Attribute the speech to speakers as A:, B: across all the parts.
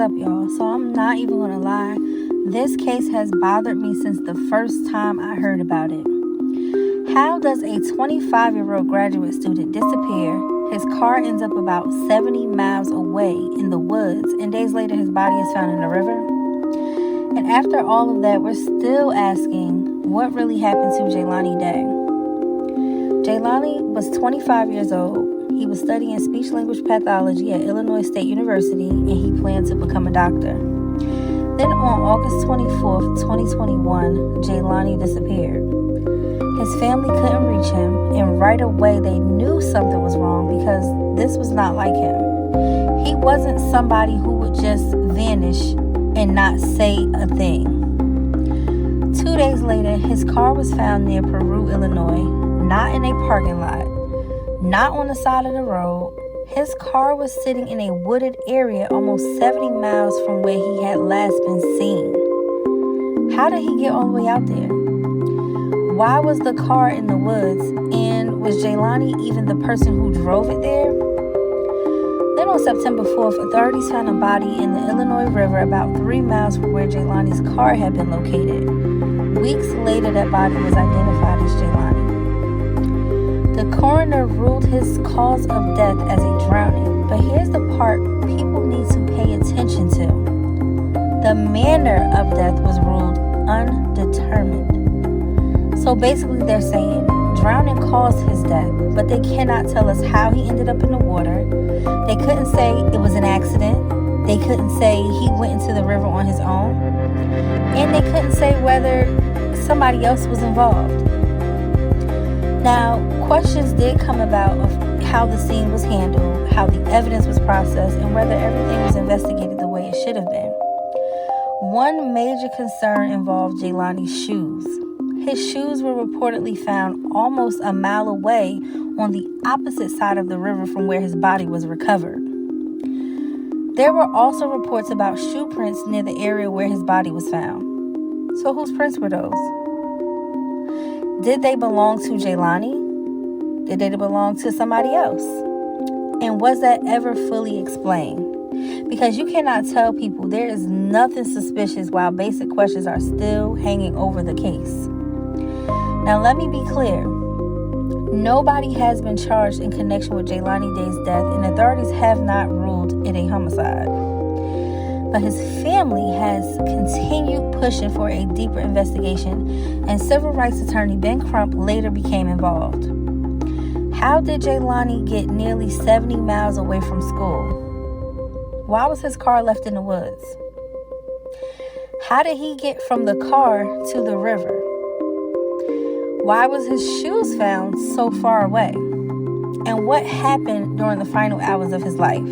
A: up, y'all. So I'm not even going to lie. This case has bothered me since the first time I heard about it. How does a 25-year-old graduate student disappear? His car ends up about 70 miles away in the woods, and days later his body is found in a river. And after all of that, we're still asking what really happened to Jelani Day. Jelani was 25 years old. He was studying speech-language pathology at Illinois State University, and he planned to become a doctor. Then on August 24th, 2021, Jelani disappeared. His family couldn't reach him, and right away they knew something was wrong because this was not like him. He wasn't somebody who would just vanish and not say a thing. 2 days later, his car was found near Peru, Illinois, not in a parking lot, not on the side of the road. His car was sitting in a wooded area almost 70 miles from where he had last been seen. How did he get all the way out there? Why was the car in the woods? And was Jelani even the person who drove it there? Then on September 4th, authorities found a body in the Illinois River about 3 miles from where Jelani's car had been located. Weeks later, that body was identified as Jelani. The coroner ruled his cause of death as a drowning, but here's the part people need to pay attention to. The manner of death was ruled undetermined. So basically they're saying drowning caused his death, but they cannot tell us how he ended up in the water. They couldn't say it was an accident. They couldn't say he went into the river on his own. And they couldn't say whether somebody else was involved. Now, questions did come about of how the scene was handled, how the evidence was processed, and whether everything was investigated the way it should have been. One major concern involved Jelani's shoes. His shoes were reportedly found almost a mile away on the opposite side of the river from where his body was recovered. There were also reports about shoe prints near the area where his body was found. So whose prints were those? Did they belong to Jelani? Did they belong to somebody else? And was that ever fully explained? Because you cannot tell people there is nothing suspicious while basic questions are still hanging over the case. Now let me be clear. Nobody has been charged in connection with Jelani Day's death, and authorities have not ruled it a homicide. But his family has continued pushing for a deeper investigation, and civil rights attorney Ben Crump later became involved. How did Jelani get nearly 70 miles away from school? Why was his car left in the woods? How did he get from the car to the river? Why was his shoes found so far away? And what happened during the final hours of his life?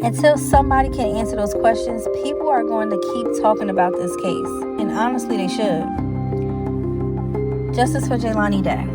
A: Until somebody can answer those questions, people are going to keep talking about this case. And honestly, they should. Justice for Jelani Day.